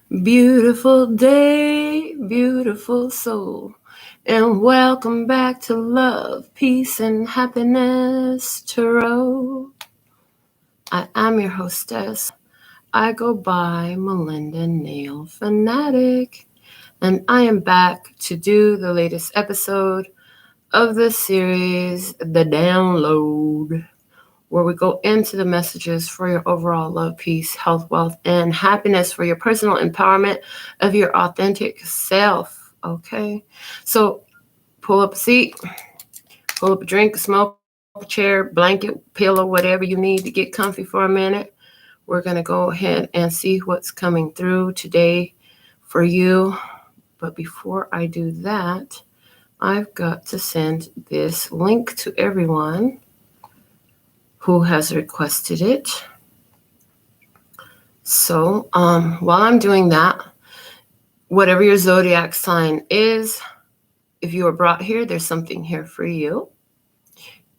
Beautiful day, beautiful soul, and welcome back to Love, Peace, and Happiness Tarot. I am your hostess. I go by Melinda NailFanatic, and I am back to do the latest episode of the series, The Download, where we go into the messages for your overall love, peace, health, wealth, and happiness for your personal empowerment of your authentic self. Okay, so pull up a seat, pull up a drink, smoke, a chair, blanket, pillow, whatever you need to get comfy for a minute. We're going to go ahead and see what's coming through today for you. But before I do that, I've got to send this link to everyone who has requested it. So while I'm doing that, whatever your zodiac sign is, if you were brought here, there's something here for you.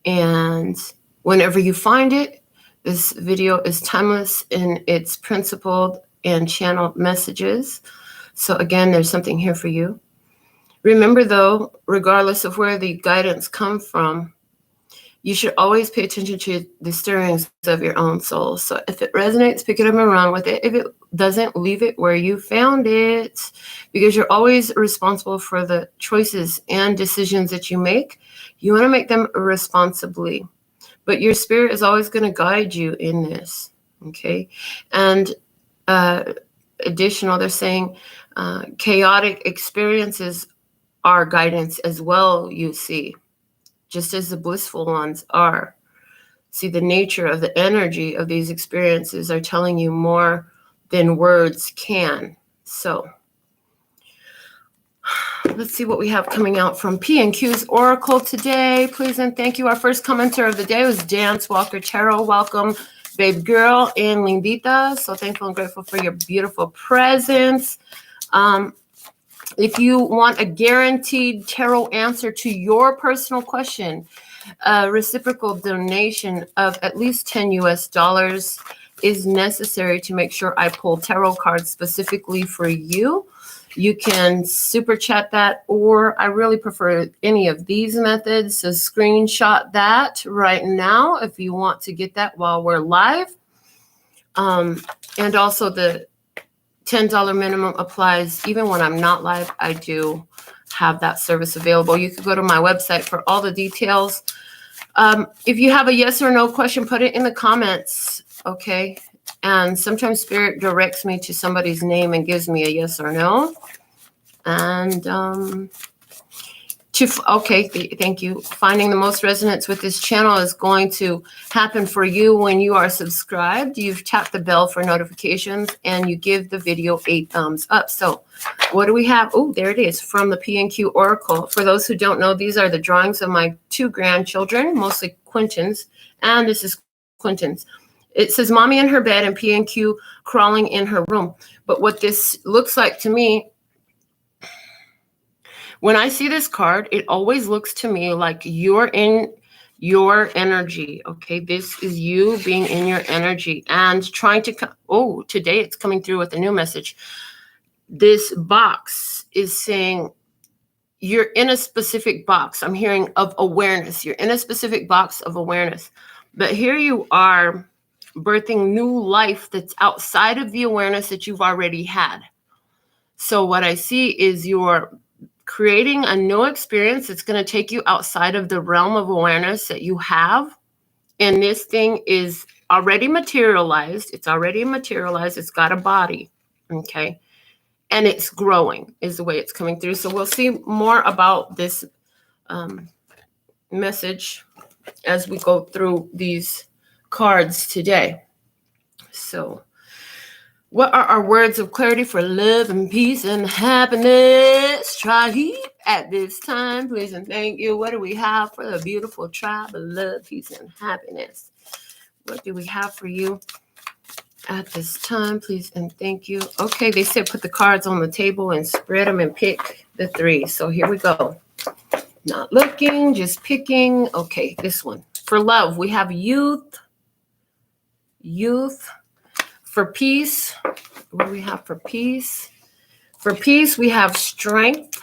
And whenever you find it, this video is timeless in its principled and channeled messages. So again, there's something here for you. Remember though, regardless of where the guidance comes from, you should always pay attention to the stirrings of your own soul. So if it resonates, pick it up and run with it. If it doesn't, leave it where you found it, because you're always responsible for the choices and decisions that you make. You want to make them responsibly, but your spirit is always going to guide you in this. Okay. And additional, they're saying chaotic experiences are guidance as well, you see. Just as the blissful ones are. See, the nature of the energy of these experiences are telling you more than words can. So let's see what we have coming out from P&Q's Oracle today. Please and thank you. Our first commenter of the day was Dance Walker Tarot. Welcome, babe girl and Lindita. So thankful and grateful for your beautiful presence. If you want a guaranteed tarot answer to your personal question, a reciprocal donation of at least $10 US is necessary to make sure I pull tarot cards specifically for you. You can super chat that, or I really prefer any of these methods. So screenshot that right now if you want to get that while we're live. And also the $10 minimum applies even when I'm not live. I do have that service available. You can go to my website for all the details. If you have a yes or no question, put it in the comments, okay? And sometimes Spirit directs me to somebody's name and gives me a yes or no. And thank you. Finding the most resonance with this channel is going to happen for you when you are subscribed. You've tapped the bell for notifications and you give the video a thumbs up. So what do we have? Oh, there it is from the P&Q Oracle. For those who don't know, these are the drawings of my two grandchildren, mostly Quentin's, and this is Quentin's. It says mommy in her bed and P&Q crawling in her room. But what this looks like to me, when I see this card, it always looks to me like you're in your energy, okay? This is you being in your energy and trying to, today it's coming through with a new message. This box is saying you're in a specific box. I'm hearing of awareness. You're in a specific box of awareness. But here you are birthing new life that's outside of the awareness that you've already had. So what I see is you're creating a new experience that's going to take you outside of the realm of awareness that you have. And this thing is already materialized. It's already materialized. It's got a body. Okay. And it's growing is the way it's coming through. So we'll see more about this message as we go through these cards today. So what are our words of clarity for love and peace and happiness? Tribe at this time, please and thank you. What do we have for the beautiful tribe of love, peace, and happiness? What do we have for you at this time, please and thank you? Okay, they said put the cards on the table and spread them and pick the three. So here we go. Not looking, just picking. Okay, this one. For love, we have youth. For peace, What do we have for peace? For peace, we have strength.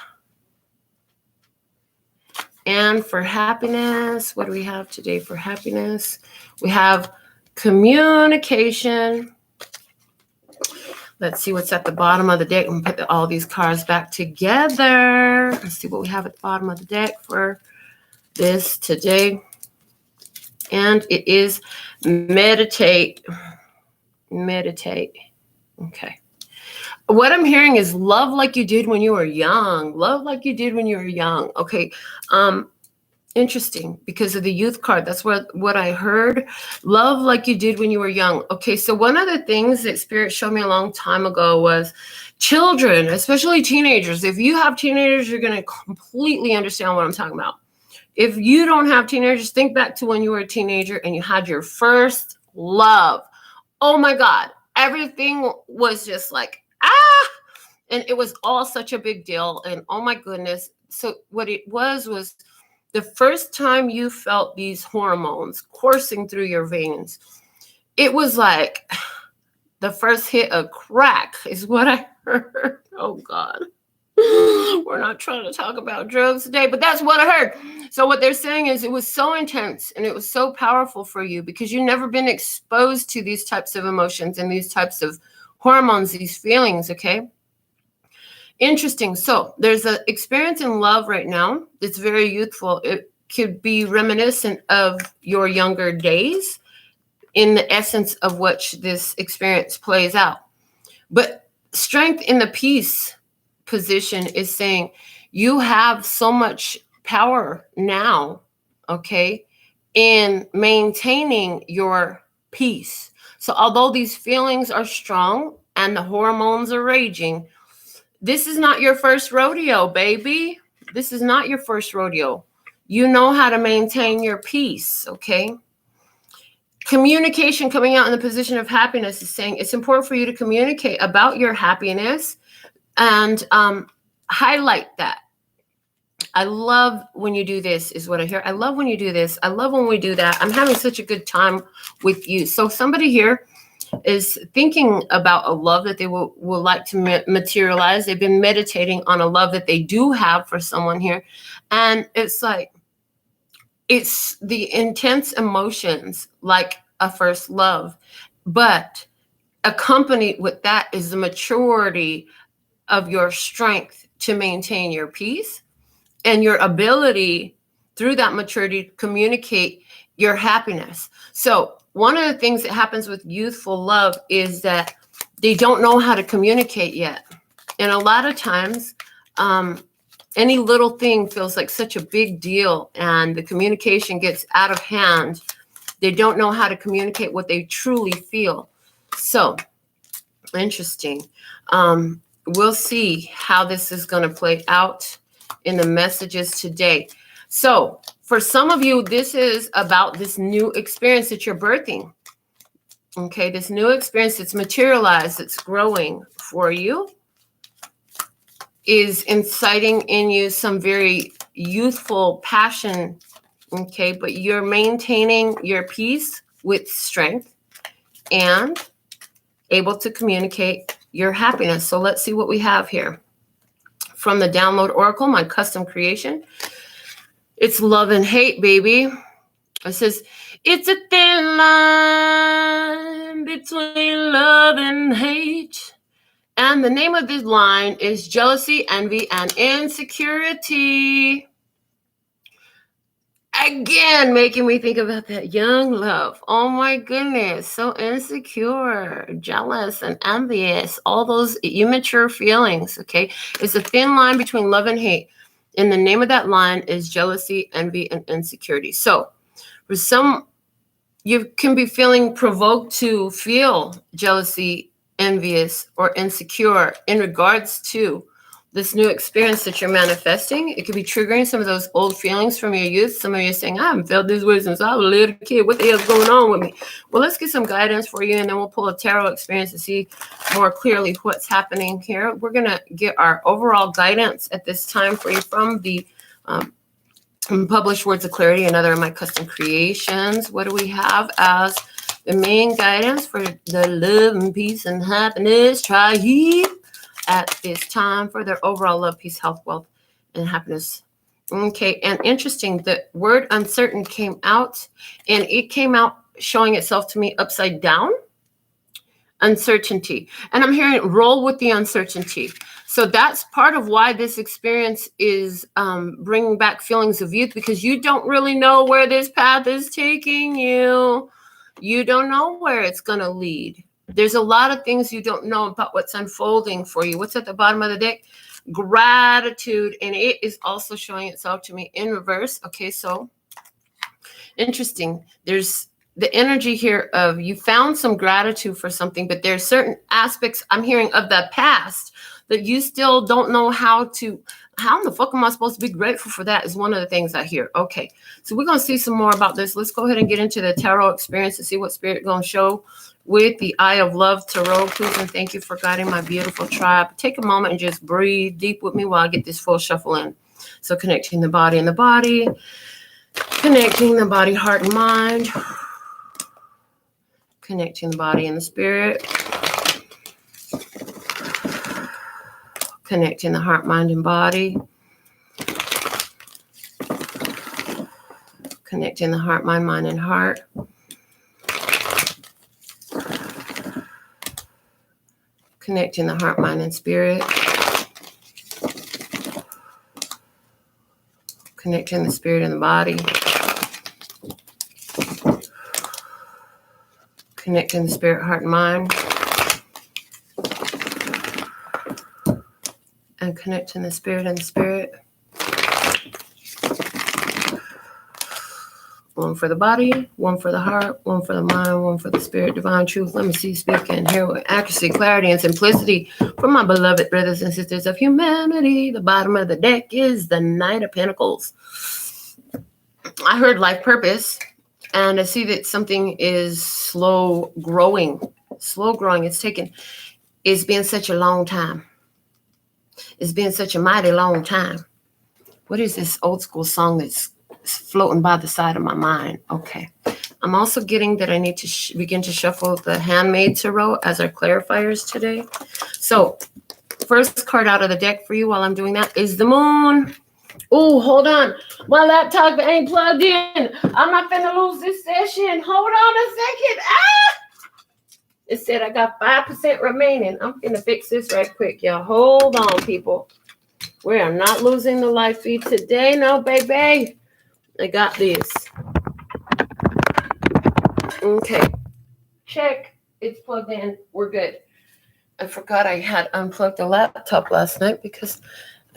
And for happiness, what do we have today for happiness? We have communication. Let's see what's at the bottom of the deck. I'm going to put all these cards back together. Let's see what we have at the bottom of the deck for this today. And it is meditate. Meditate. Okay. What I'm hearing is love like you did when you were young. Love like you did when you were young. Okay. Interesting, because of the youth card. That's what I heard. Love like you did when you were young. Okay. So one of the things that Spirit showed me a long time ago was children, especially teenagers. If you have teenagers, you're going to completely understand what I'm talking about. If you don't have teenagers, think back to when you were a teenager and you had your first love. Oh my God. Everything was just like, and it was all such a big deal. And oh my goodness. So what it was the first time you felt these hormones coursing through your veins, it was like the first hit of crack is what I heard. Oh God. We're not trying to talk about drugs today, but that's what I heard. So what they're saying is it was so intense and it was so powerful for you because you've never been exposed to these types of emotions and these types of hormones, these feelings, okay? Interesting. So there's an experience in love right now that's very youthful. It could be reminiscent of your younger days in the essence of which this experience plays out. But strength in the peace position is saying you have so much power now, okay, in maintaining your peace. So although these feelings are strong and the hormones are raging, this is not your first rodeo, baby. This is not your first rodeo. You know how to maintain your peace, okay? Communication coming out in the position of happiness is saying it's important for you to communicate about your happiness and highlight that. I love when you do this is what I hear. I love when you do this. I love when we do that. I'm having such a good time with you. So somebody here is thinking about a love that they will like to materialize. They've been meditating on a love that they do have for someone here. And it's like, it's the intense emotions like a first love, but accompanied with that is the maturity of your strength to maintain your peace and your ability through that maturity to communicate your happiness. So one of the things that happens with youthful love is that they don't know how to communicate yet. And a lot of times, any little thing feels like such a big deal and the communication gets out of hand. They don't know how to communicate what they truly feel. So interesting. We'll see how this is going to play out in the messages today. So for some of you, this is about this new experience that you're birthing. Okay, this new experience that's materialized, that's growing for you, is inciting in you some very youthful passion. Okay, but you're maintaining your peace with strength and able to communicate your happiness. So let's see what we have here. From the Download Oracle, my custom creation. It's love and hate, baby. It says, it's a thin line between love and hate. And the name of this line is jealousy, envy, and insecurity. Again, making me think about that young love. Oh my goodness, so insecure, jealous, and envious. All those immature feelings, okay? It's a thin line between love and hate. And the name of that line is jealousy, envy, and insecurity. So for some, you can be feeling provoked to feel jealousy, envious, or insecure in regards to this new experience that you're manifesting. It could be triggering some of those old feelings from your youth. Some of you are saying, I haven't felt this way since I was a little kid. What the hell's going on with me? Well, let's get some guidance for you, and then we'll pull a tarot experience to see more clearly what's happening here. We're going to get our overall guidance at this time for you from the Published Words of Clarity, another of my custom creations. What do we have as The main guidance for the love and peace and happiness tribe at this time for their overall love, peace, health, wealth, and happiness. Okay, and interesting, the word uncertain came out, and it came out showing itself to me upside down. Uncertainty. And I'm hearing roll with the uncertainty. So that's part of why this experience is bringing back feelings of youth, because you don't really know where this path is taking you. You don't know where it's going to lead. There's a lot of things you don't know about what's unfolding for you. What's at the bottom of the deck? Gratitude. And it is also showing itself to me in reverse. Okay, so interesting. There's the energy here of you found some gratitude for something, but there's certain aspects I'm hearing of the past that you still don't know how in the fuck am I supposed to be grateful for? That is one of the things I hear. Okay, so we're going to see some more about this. Let's go ahead and get into the tarot experience and see what spirit going to show with the Eye of Love Tarot. Please and thank you for guiding my beautiful tribe. Take a moment and just breathe deep with me while I get this full shuffle in. So connecting the body and the body, connecting the body, heart, and mind. Connecting the body and the spirit. Connecting the heart, mind, and body. Connecting the heart, mind, and heart. Connecting the heart, mind, and spirit. Connecting the spirit and the body. Connecting the spirit, heart, and mind. And connecting the spirit and the spirit. One for the body, one for the heart, one for the mind, one for the spirit, divine truth. Let me see, speak, and hear with accuracy, clarity, and simplicity for my beloved brothers and sisters of humanity. The bottom of the deck is the Knight of Pentacles. I heard life purpose. And I see that something is slow growing. It's been such a long time. It's been such a mighty long time. What is this old school song that's floating by the side of my mind? Okay. I'm also getting that I need to begin to shuffle the Handmade Tarot as our clarifiers today. So first card out of the deck for you while I'm doing that is the Moon. Oh, hold on. My laptop ain't plugged in. I'm not finna lose this session. Hold on a second. It said I got 5% remaining. I'm finna fix this right quick, y'all. Hold on, people. We are not losing the live feed today. No, baby. I got this. Okay. Check. It's plugged in. We're good. I forgot I had unplugged the laptop last night because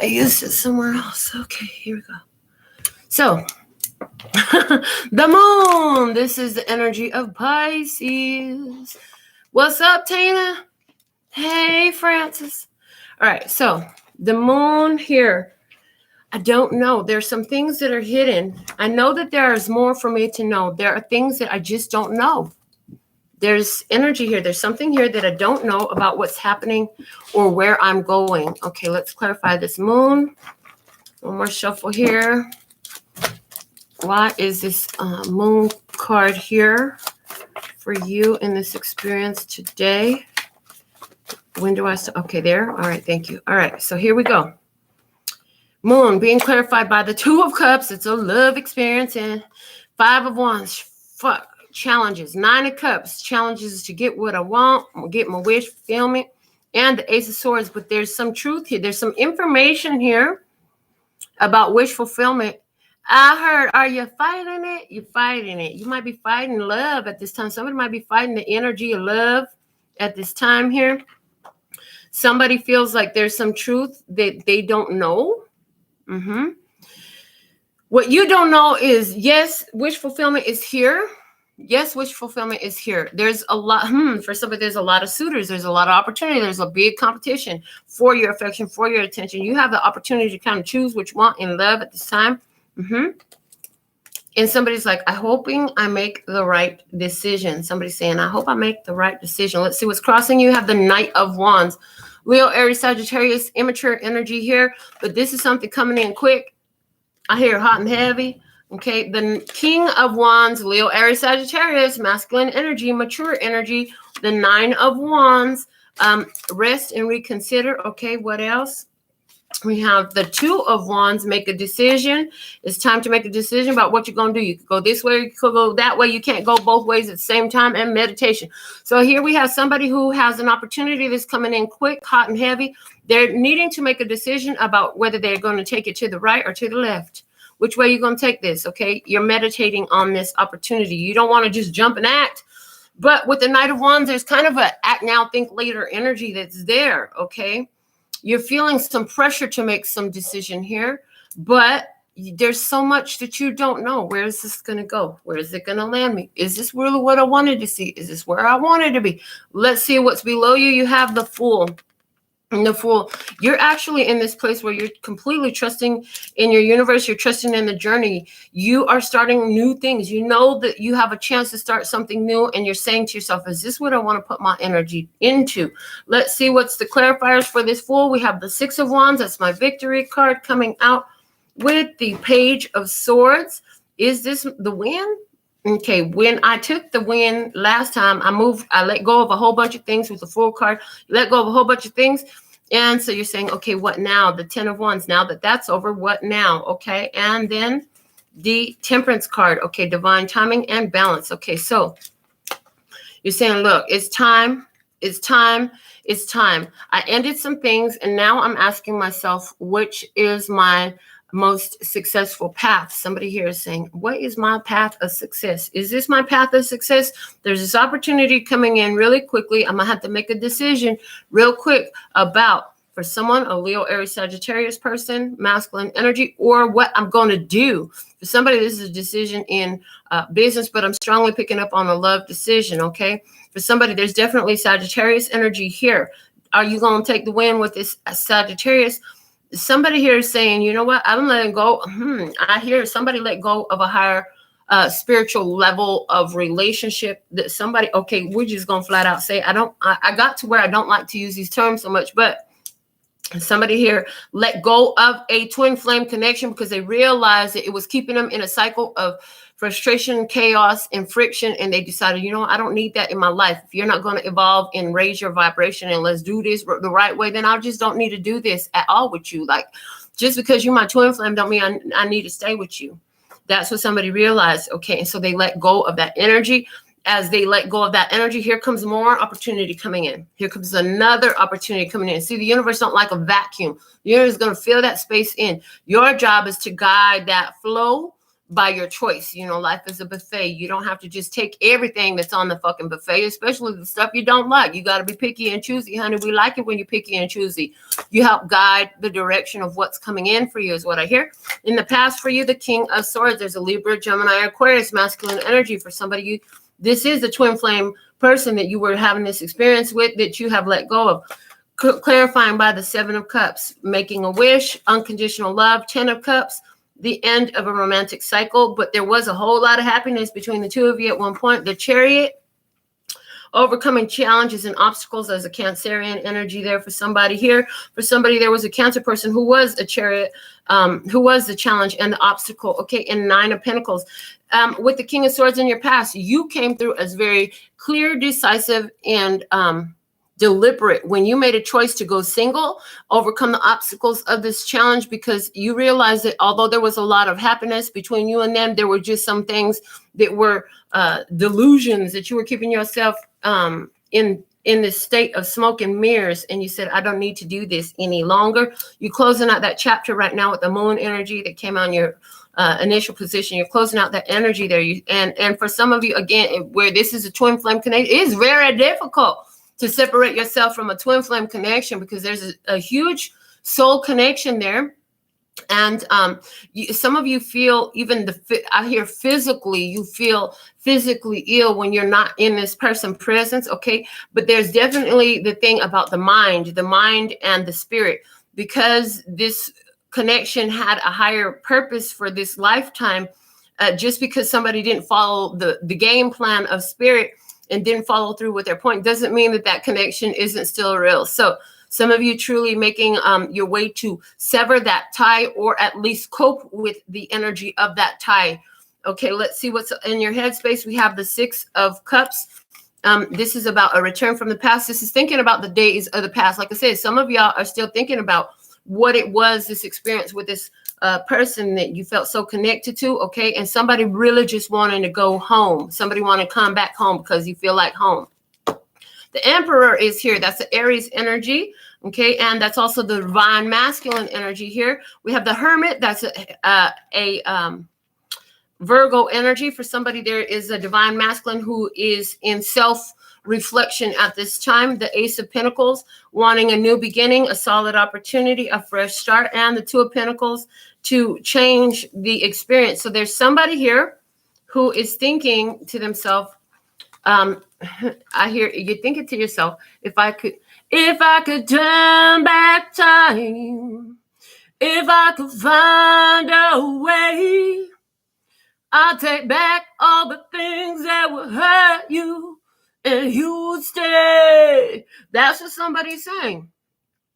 I used it somewhere else. Okay, here we go. So, the Moon. This is the energy of Pisces. What's up, Tina? Hey, Francis. All right, so the Moon here. I don't know. There's some things that are hidden. I know that there is more for me to know. There are things that I just don't know. There's energy here. There's something here that I don't know about what's happening or where I'm going. Okay, let's clarify this Moon. One more shuffle here. Why is this Moon card here for you in this experience today? When do I start? Okay, there. All right, thank you. All right, so here we go. Moon being clarified by the Two of Cups. It's a love experience. And Five of Wands. Fuck. Challenges. Nine of Cups. Challenges to get what I want. Get my wish fulfillment. And the Ace of Swords. But there's some truth here. There's some information here about wish fulfillment. I heard, are you fighting it? You're fighting it. You might be fighting love at this time. Somebody might be fighting the energy of love at this time here. Somebody feels like there's some truth that they don't know. What you don't know is, yes, wish fulfillment is here. Yes, wish fulfillment is here. There's a lot, for somebody, there's a lot of suitors. There's a lot of opportunity. There's a big competition for your affection, for your attention. You have the opportunity to kind of choose what you want in love at this time. And somebody's like, I'm hoping I make the right decision. Somebody's saying, I hope I make the right decision. Let's see what's crossing you. You have the Knight of Wands. Leo, Aries, Sagittarius, immature energy here. But this is something coming in quick. I hear hot and heavy. Okay, the King of Wands, Leo, Aries, Sagittarius, masculine energy, mature energy. The Nine of Wands, rest and reconsider. Okay, what else? We have the Two of Wands, make a decision. It's time to make a decision about what you're going to do. You could go this way, you could go that way. You can't go both ways at the same time. And meditation. So here we have somebody who has an opportunity that's coming in quick, hot and heavy. They're needing to make a decision about whether they're going to take it to the right or to the left. Which way you're going to take this, okay? You're meditating on this opportunity. You don't want to just jump and act. But with the Knight of Wands, there's kind of a act now, think later energy that's there, okay? You're feeling some pressure to make some decision here, but there's so much that you don't know. Where is this going to go? Where is it going to land me? Is this really what I wanted to see? Is this where I wanted to be? Let's see what's below you. You have the Fool. And the Fool, you're actually in this place where you're completely trusting in your universe. You're trusting in the journey. You are starting new things. You know that you have a chance to start something new. And you're saying to yourself, is this what I want to put my energy into? Let's see what's the clarifiers for this Fool. We have the Six of Wands. That's my victory card coming out with the Page of Swords. Is this the win? Okay, when I took the win last time, I let go of a whole bunch of things with the Fool card. You let go of a whole bunch of things. And so you're saying, okay, what now? The 10 of Wands. Now that that's over, what now? Okay, and then the Temperance card. Okay, divine timing and balance. Okay, so you're saying, look, it's time. It's time. It's time. I ended some things, and now I'm asking myself, which is my most successful path? Somebody here is saying, what is my path of success? Is this my path of success? There's this opportunity coming in really quickly. I'm gonna have to make a decision real quick about, for someone, a Leo, Aries, Sagittarius person, masculine energy, or what I'm going to do. For somebody, this is a decision in business, but I'm strongly picking up on a love decision. Okay, for somebody, there's definitely Sagittarius energy here. Are you going to take the win with this Sagittarius? Somebody here is saying, you know what, I'm letting go. I hear somebody let go of a higher spiritual level of relationship that somebody, okay, we're just going to flat out say, I got to where I don't like to use these terms so much, but somebody here let go of a twin flame connection because they realized that it was keeping them in a cycle of frustration, chaos, and friction. And they decided, you know, I don't need that in my life. If you're not going to evolve and raise your vibration and let's do this the right way, then I just don't need to do this at all with you. Like, just because you're my twin flame don't mean I need to stay with you. That's what somebody realized. Okay, and so they let go of that energy. As they let go of that energy, here comes more opportunity coming in. Here comes another opportunity coming in. See, the universe don't like a vacuum. The universe is going to fill that space in. Your job is to guide that flow by your choice. You know, life is a buffet. You don't have to just take everything that's on the fucking buffet, especially the stuff you don't like. You got to be picky and choosy, honey. We like it when you're picky and choosy. You help guide the direction of what's coming in for you is what I hear. In the past for you, the King of Swords, there's a Libra, Gemini, Aquarius, masculine energy. For somebody, this is the twin flame person that you were having this experience with that you have let go of. Clarifying by the Seven of Cups, making a wish, unconditional love, 10 of Cups, the end of a romantic cycle, but there was a whole lot of happiness between the two of you at one point. The Chariot, overcoming challenges and obstacles as a Cancerian energy there for somebody here. For somebody, there was a Cancer person who was a Chariot, who was the challenge and the obstacle. Okay, and Nine of Pentacles. With the King of Swords in your past, you came through as very clear, decisive, and deliberate when you made a choice to go single, overcome the obstacles of this challenge, because you realized that although there was a lot of happiness between you and them, there were just some things that were delusions that you were keeping yourself in this state of smoke and mirrors. And you said, I don't need to do this any longer. You're closing out that chapter right now with the Moon energy that came on your initial position. You're closing out that energy there. And for some of you, again, where this is a twin flame connection, it is very difficult to separate yourself from a twin flame connection because there's a huge soul connection there. And some of you feel even I hear physically, you feel physically ill when you're not in this person presence. Okay. But there's definitely the thing about the mind and the spirit, because this connection had a higher purpose for this lifetime. Just because somebody didn't follow the game plan of spirit and didn't follow through with their point doesn't mean that connection isn't still real. So some of you truly making your way to sever that tie, or at least cope with the energy of that tie Okay, let's see what's in your headspace. We have the 6 of Cups. This is about a return from the past. This is thinking about the days of the past. Like I said, some of y'all are still thinking about what it was, this experience with this person that you felt so connected to, okay? And somebody really just wanting to go home. Somebody want to come back home because you feel like home. The Emperor is here. That's the Aries energy, okay? And that's also the divine masculine energy here. We have the Hermit. That's a Virgo energy. For somebody, there is a divine masculine who is in self-reflection at this time. The Ace of Pentacles, wanting a new beginning, a solid opportunity, a fresh start, and the Two of Pentacles to change the experience. So there's somebody here who is thinking to themselves, I hear you thinking to yourself, if I could turn back time, if I could find a way, I'll take back all the things that would hurt you and you would stay. That's what somebody's saying.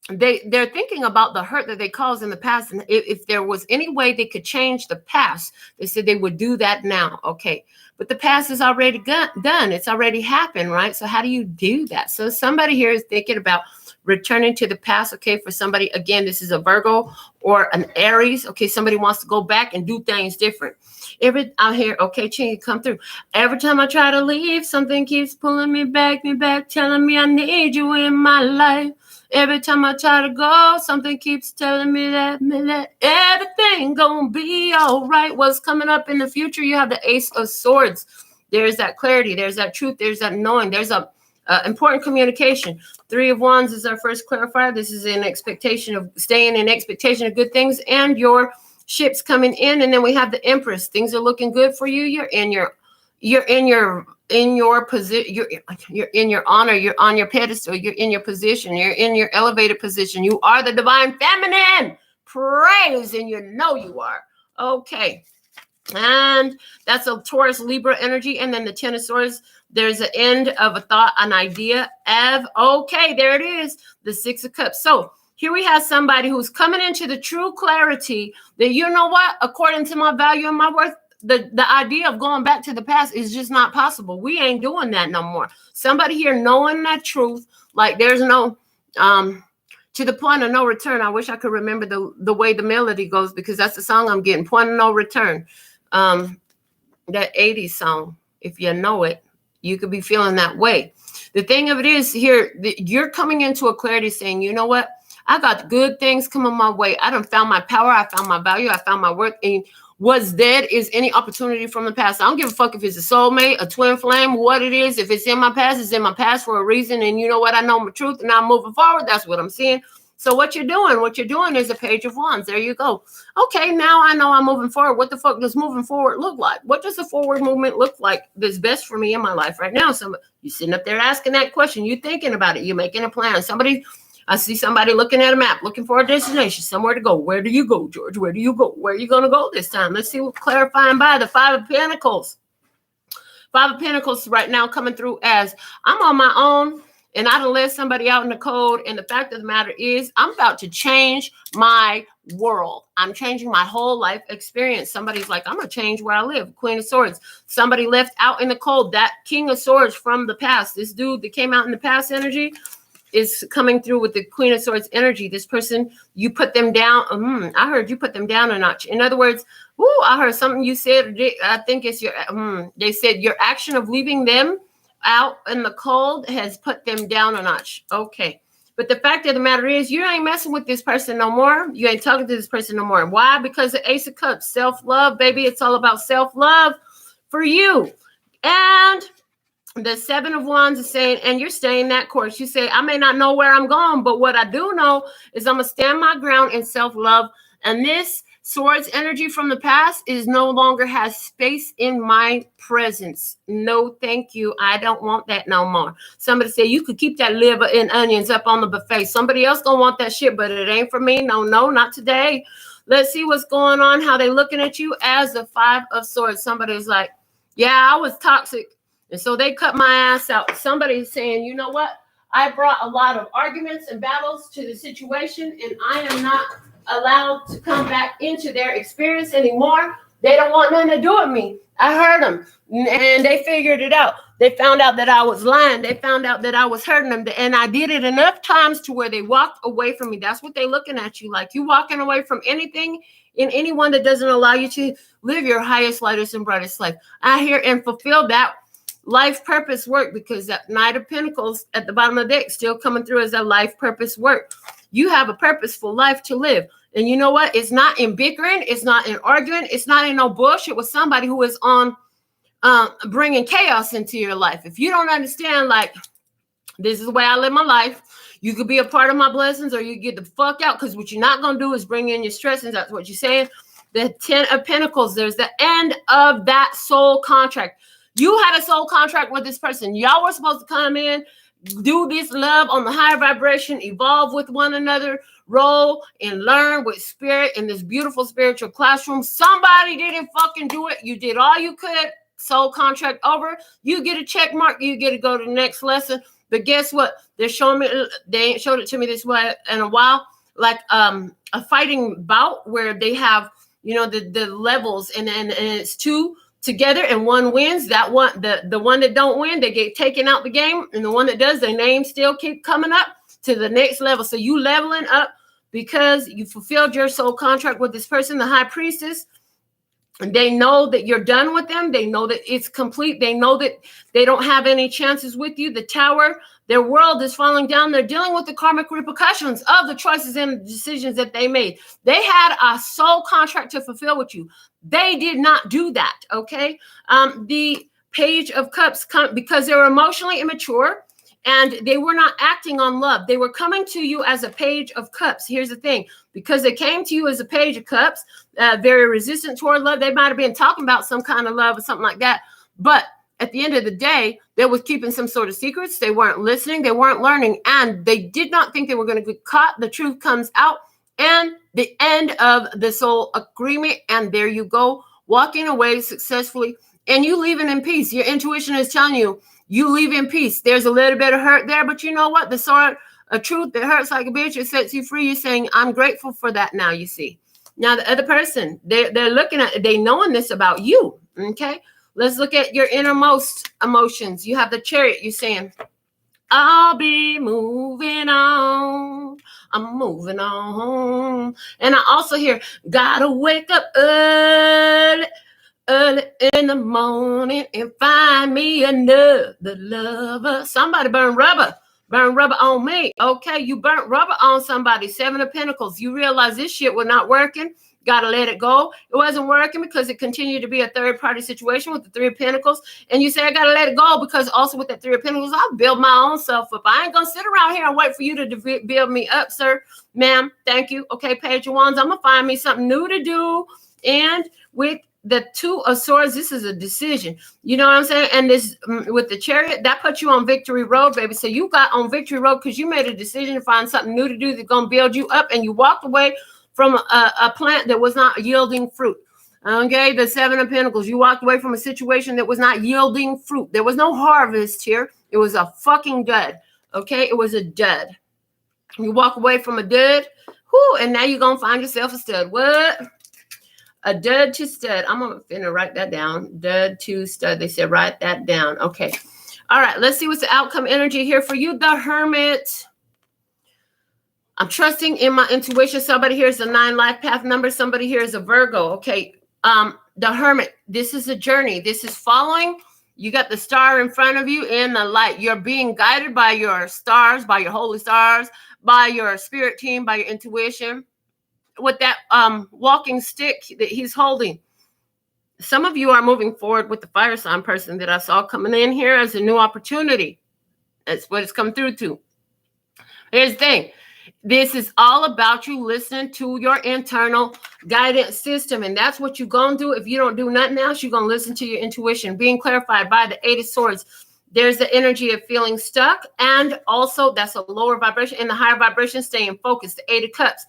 They're thinking about the hurt that they caused in the past. And if there was any way they could change the past, they said they would do that now. Okay. But the past is already done. It's already happened, right? So how do you do that? So somebody here is thinking about returning to the past. Okay. For somebody, again, this is a Virgo or an Aries. Okay. Somebody wants to go back and do things different. Out here, okay, Chingy, come through. Every time I try to leave, something keeps pulling me back, telling me I need you in my life. Every time I try to go, something keeps telling me that everything gonna be all right. What's coming up in the future? You have the Ace of Swords. There's that clarity. There's that truth. There's that knowing. There's a important communication. 3 of Wands is our first clarifier. This is an expectation of staying in expectation of good things and your ships coming in. And then we have the Empress. Things are looking good for you. You're in your position, you're in your honor, you're on your pedestal, you're in your position, you're in your elevated position. You are the divine feminine. Praise, and you know you are. Okay. And that's a Taurus Libra energy. And then the 10 of Swords, there's an end of a thought, an idea of, okay, there it is, the 6 of Cups. So here we have somebody who's coming into the true clarity that, you know what, according to my value and my worth, the idea of going back to the past is just not possible. We ain't doing that no more. Somebody here knowing that truth, like there's no, to the point of no return. I wish I could remember the way the melody goes, because that's the song I'm getting, point of no return. That 80s song, if you know it, you could be feeling that way. The thing of it is here, you're coming into a clarity saying, you know what? I got good things coming my way. I done found my power. I found my value. I found my worth. And what's dead is any opportunity from the past. I don't give a fuck if it's a soulmate, a twin flame, what it is. If it's in my past, it's in my past for a reason. And you know what? I know my truth and I'm moving forward. That's what I'm seeing. So what you're doing is a Page of Wands. There you go. Okay, now I know I'm moving forward. What the fuck does moving forward look like? What does a forward movement look like that's best for me in my life right now? So you're sitting up there asking that question. You're thinking about it. You're making a plan. I see somebody looking at a map, looking for a destination, somewhere to go. Where do you go, George? Where do you go? Where are you going to go this time? Let's see what clarifying by the 5 of Pentacles. 5 of Pentacles right now coming through as I'm on my own and I done let somebody out in the cold. And the fact of the matter is I'm about to change my world. I'm changing my whole life experience. Somebody's like, I'm going to change where I live. Queen of Swords. Somebody left out in the cold. That King of Swords from the past. This dude that came out in the past energy is coming through with the Queen of Swords energy. This person, you put them down. I heard you put them down a notch. In other words, I heard something you said. I think it's they said your action of leaving them out in the cold has put them down a notch. Okay. But the fact of the matter is you ain't messing with this person no more. You ain't talking to this person no more. Why? Because the Ace of Cups, self-love, baby. It's all about self-love for you. And the 7 of Wands is saying, and you're staying that course. You say, I may not know where I'm going, but what I do know is I'm going to stand my ground in self-love. And this Swords energy from the past is no longer has space in my presence. No, thank you. I don't want that no more. Somebody said you could keep that liver and onions up on the buffet. Somebody else gonna want that shit, but it ain't for me. No, not today. Let's see what's going on. How they looking at you as the 5 of Swords. Somebody's like, yeah, I was toxic. And so they cut my ass out. Somebody's saying, you know what? I brought a lot of arguments and battles to the situation, and I am not allowed to come back into their experience anymore. They don't want nothing to do with me. I heard them, and they figured it out. They found out that I was lying. They found out that I was hurting them, and I did it enough times to where they walked away from me. That's what they're looking at you like. You walking away from anything and anyone that doesn't allow you to live your highest, lightest, and brightest life. I hear and fulfill that life purpose work, because that Knight of Pentacles at the bottom of the deck still coming through as a life purpose work. You have a purposeful life to live. And you know what? It's not in bickering. It's not in arguing. It's not in no bullshit with somebody who is on bringing chaos into your life. If you don't understand, like, this is the way I live my life, you could be a part of my blessings or you get the fuck out, because what you're not going to do is bring in your stress. And that's what you're saying. The 10 of Pentacles, there's the end of that soul contract. You had a soul contract with this person. Y'all were supposed to come in, do this love on the higher vibration, evolve with one another, roll and learn with spirit in this beautiful spiritual classroom. Somebody didn't fucking do it. You did all you could. Soul contract over. You get a check mark. You get to go to the next lesson. But guess what? They're showing me, they ain't showed it to me this way in a while, like a fighting bout where they have, you know, the levels, and it's two together and one wins. That one, the one that don't win, they get taken out the game, and the one that does, their name still keep coming up to the next level. So you leveling up because you fulfilled your soul contract with this person, the High Priestess. And they know that you're done with them. They know that it's complete. They know that they don't have any chances with you. The Tower, their world is falling down. They're dealing with the karmic repercussions of the choices and decisions that they made. They had a soul contract to fulfill with you. They did not do that, okay? The Page of Cups, because they were emotionally immature and they were not acting on love. They were coming to you as a Page of Cups. Here's the thing. Because they came to you as a Page of Cups, very resistant toward love. They might have been talking about some kind of love or something like that. But at the end of the day, they were keeping some sort of secrets. They weren't listening. They weren't learning. And they did not think they were going to get caught. The truth comes out. And the end of the soul agreement. And there you go, walking away successfully. And you leaving in peace. Your intuition is telling you, you leave in peace. There's a little bit of hurt there. But you know what? The sword a truth that hurts like a bitch, it sets you free. You're saying, I'm grateful for that now, you see. Now, the other person, they're looking at, they knowing this about you, okay? Let's look at your innermost emotions. You have the Chariot. You're saying, I'll be moving on. I'm moving on. And I also hear, gotta wake up early in the morning and find me another lover. Somebody burn rubber on me. Okay, you burnt rubber on somebody. 7 of Pentacles. You realize this shit was not working. Got to let it go. It wasn't working because it continued to be a third-party situation with the 3 of Pentacles. And you say, I got to let it go because also with the 3 of Pentacles, I'll build my own self up. I ain't going to sit around here and wait for you to build me up, sir. Ma'am, thank you. Okay, Page of Wands, I'm going to find me something new to do. And with the 2 of Swords, this is a decision. You know what I'm saying? And this with the Chariot, that puts you on victory road, baby. So you got on victory road because you made a decision to find something new to do that's going to build you up. And you walked away from a plant that was not yielding fruit. Okay, the 7 of Pentacles. You walked away from a situation that was not yielding fruit. There was no harvest here. It was a fucking dud. Okay, it was a dud. You walk away from a dud, whoo, and now you're going to find yourself a stud. What? A dud to stud. I'm going to write that down. Dud to stud. They said write that down. Okay. All right. Let's see what's the outcome energy here for you, the Hermit. I'm trusting in my intuition. Somebody here is a 9 life path number. Somebody here is a Virgo. Okay. The Hermit. This is a journey. This is following. You got the star in front of you and the light. You're being guided by your stars, by your holy stars, by your spirit team, by your intuition. With that walking stick that he's holding. Some of you are moving forward with the fire sign person that I saw coming in here as a new opportunity. That's what it's come through to. Here's the thing. This is all about you listening to your internal guidance system. And that's what you're going to do. If you don't do nothing else, you're going to listen to your intuition. Being clarified by the 8 of Swords. There's the energy of feeling stuck. And also that's a lower vibration. And the higher vibration, staying focused. The 8 of Cups.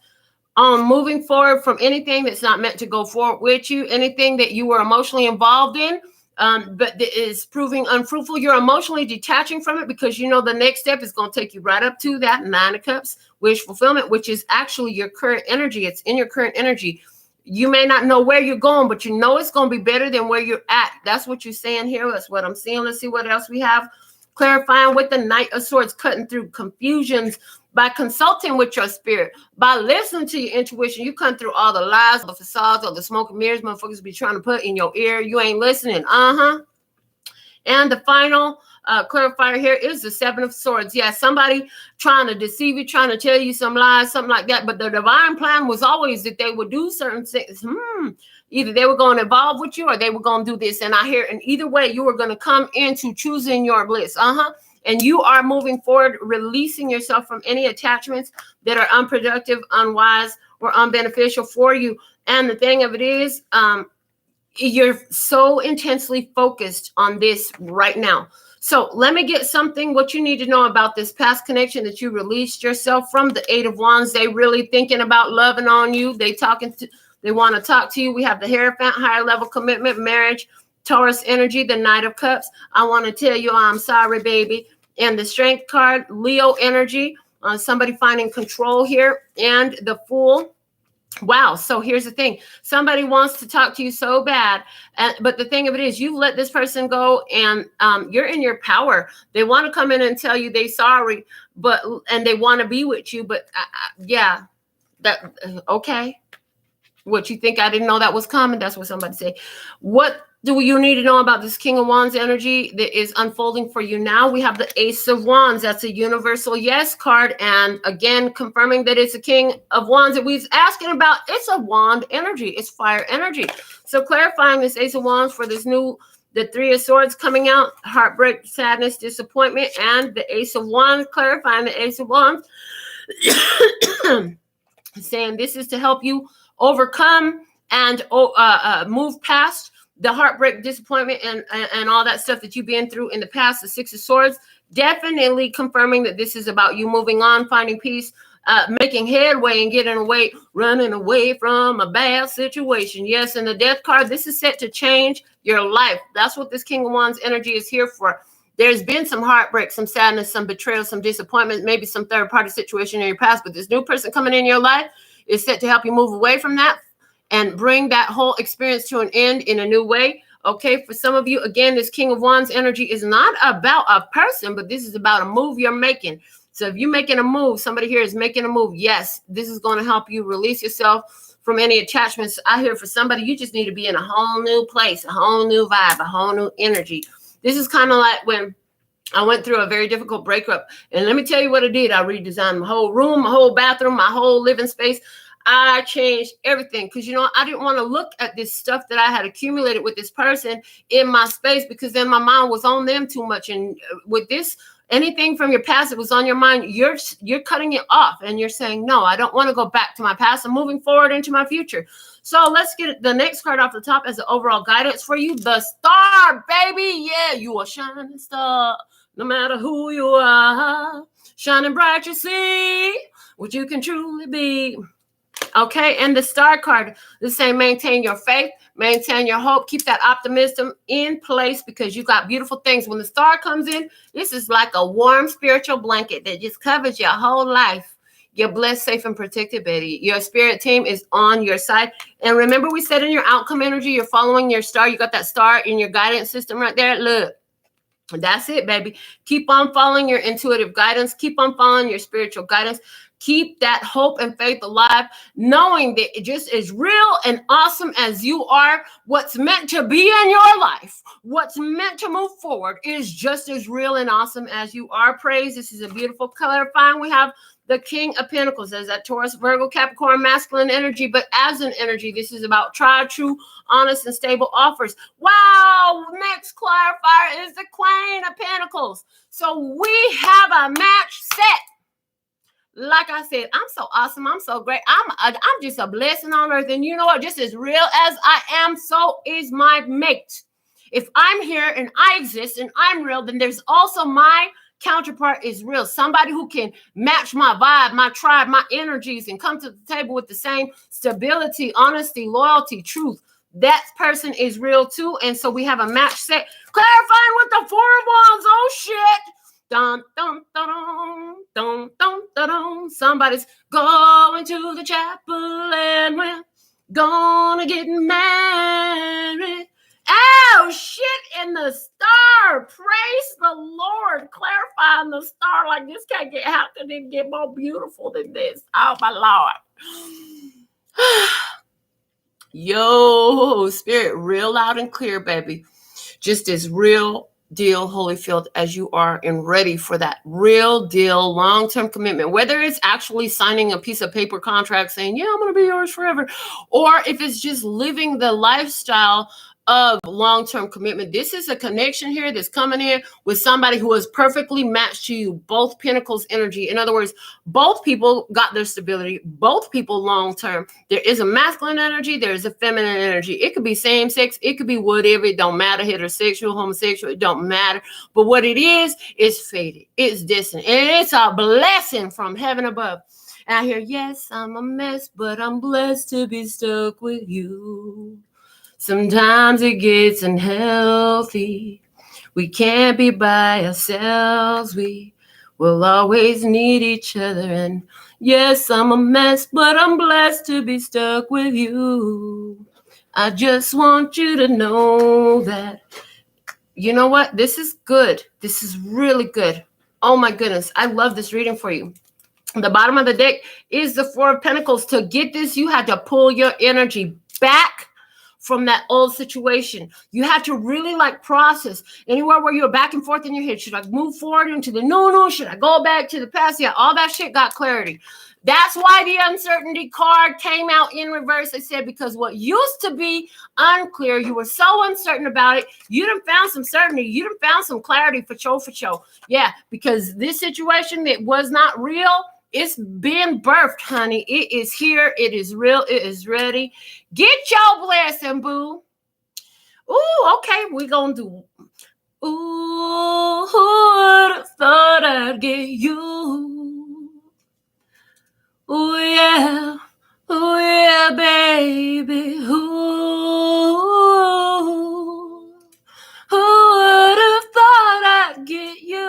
Moving forward from anything that's not meant to go forward with you, anything that you were emotionally involved in, but that is proving unfruitful, you're emotionally detaching from it because you know the next step is going to take you right up to that 9 of Cups, wish fulfillment, which is actually your current energy. It's in your current energy. You may not know where you're going, but you know it's going to be better than where you're at. That's what you're saying here. That's what I'm seeing. Let's see what else we have. Clarifying with the Knight of Swords, cutting through confusions by consulting with your spirit, by listening to your intuition. You cut through all the lies, the facades, or the smoke and mirrors motherfuckers be trying to put in your ear. You ain't listening. And the final clarifier here is the Seven of Swords. Yeah, somebody trying to deceive you, trying to tell you some lies, something like that. But the divine plan was always that they would do certain things. Either they were going to evolve with you or they were going to do this. And I hear, and either way, you were going to come into choosing your bliss. And you are moving forward, releasing yourself from any attachments that are unproductive, unwise, or unbeneficial for you. And the thing of it is, you're so intensely focused on this right now. So let me get something, what you need to know about this past connection that you released yourself from. The Eight of Wands, they really thinking about loving on you. They want to talk to you. We have the Hierophant, higher level commitment, marriage, Taurus energy, the Knight of Cups. I want to tell you, I'm sorry, baby. And the Strength card, Leo energy, somebody finding control here, and the Fool. Wow. So here's the thing. Somebody wants to talk to you so bad. But the thing of it is, you've let this person go, and you're in your power. They want to come in and tell you they're sorry, and they want to be with you. But okay. What, you think I didn't know that was coming? That's what somebody said. What do you need to know about this King of Wands energy that is unfolding for you now? We have the Ace of Wands. That's a universal yes card. And again, confirming that it's a King of Wands that we're asking about. It's a wand energy. It's fire energy. So clarifying this Ace of Wands for this the Three of Swords coming out, heartbreak, sadness, disappointment, and the Ace of Wands, clarifying the Ace of Wands, saying this is to help you overcome and move past the heartbreak, disappointment, and all that stuff that you've been through in the past. The Six of Swords, definitely confirming that this is about you moving on, finding peace, making headway and getting away, running away from a bad situation. Yes, and the Death card, this is set to change your life. That's what this King of Wands energy is here for. There's been some heartbreak, some sadness, some betrayal, some disappointment, maybe some third-party situation in your past, but this new person coming in your life is set to help you move away from that and bring that whole experience to an end in a new way. Okay, for some of you, again, this King of Wands energy is not about a person, but this is about a move you're making. So if you're making a move, somebody here is making a move. Yes, this is going to help you release yourself from any attachments. I hear for somebody, you just need to be in a whole new place, a whole new vibe, a whole new energy. This is kind of like when I went through a very difficult breakup. And let me tell you what I did. I redesigned my whole room, my whole bathroom, my whole living space. I changed everything because, I didn't want to look at this stuff that I had accumulated with this person in my space, because then my mind was on them too much. And with this, anything from your past that was on your mind, you're cutting it off and you're saying, no, I don't want to go back to my past. I'm moving forward into my future. So let's get the next card off the top as the overall guidance for you. The Star, baby. Yeah, you are shining star. No matter who you are, shining bright, you see what you can truly be. Okay, and the Star card, the same, maintain your faith, maintain your hope, keep that optimism in place, because you got beautiful things. When the Star comes in, this is like a warm spiritual blanket that just covers your whole life. You're blessed, safe, and protected, baby. Your spirit team is on your side. And remember, we said in your outcome energy, you're following your star. You got that star in your guidance system right there. Look. That's it, baby. Keep on following your intuitive guidance. Keep on following your spiritual guidance. Keep that hope and faith alive, knowing that it just is real and awesome as you are. What's meant to be in your life, what's meant to move forward, is just as real and awesome as you are. Praise. This is a beautiful clarifying. We have the King of Pentacles as that Taurus, Virgo, Capricorn, masculine energy. But as an energy, this is about tried, true, honest, and stable offers. Wow. Next clarifier is the Queen of Pentacles. So we have a match set. Like I said, I'm so awesome. I'm so great. I'm just a blessing on earth. And you know what? Just as real as I am, so is my mate. If I'm here and I exist and I'm real, then there's also my counterpart is real. Somebody who can match my vibe, my tribe, my energies, and come to the table with the same stability, honesty, loyalty, truth. That person is real too. And so we have a match set. Clarifying with the Four of Wands. Oh shit. Dun, dun, dun, dun, dun, dun, dun, dun. Somebody's going to the chapel, and when Gonna get married. Oh, shit in the star. Praise the Lord. Clarifying the star like this can't get, how can it get more beautiful than this? Oh, my Lord. Yo, Spirit, real loud and clear, baby. Just as real deal, Holyfield, as you are and ready for that real deal long-term commitment, whether it's actually signing a piece of paper contract saying, yeah, I'm going to be yours forever, or if it's just living the lifestyle of long-term commitment. This is a connection here that's coming in with somebody who is perfectly matched to you, both Pentacles energy. In other words, both people got their stability, both people long-term. There is a masculine energy, there is a feminine energy. It could be same sex, it could be whatever, it don't matter, heterosexual, homosexual, it don't matter. But what it is fated, it's distant, and it's a blessing from heaven above. And I hear, yes, I'm a mess, but I'm blessed to be stuck with you. Sometimes it gets unhealthy. We can't be by ourselves. We will always need each other. And yes, I'm a mess, but I'm blessed to be stuck with you. I just want you to know that, you know what? This is good. This is really good. Oh my goodness. I love this reading for you. The bottom of the deck is the Four of Pentacles. To get this, you had to pull your energy back from that old situation. You had to really like process anywhere where you're back and forth in your head. Should I move forward into the no? Should I go back to the past? Yeah, all that shit got clarity. That's why the uncertainty card came out in reverse. I said, because what used to be unclear, you were so uncertain about it, you done found some certainty. You done found some clarity for sure. Yeah, because this situation that was not real, it's been birthed, honey. It is here. It is real. It is ready. Get your blessing, boo. Ooh, okay. We're going to do. Ooh, who would have thought I'd get you? Ooh, yeah. Ooh, yeah, baby. Ooh, who would have thought I'd get you?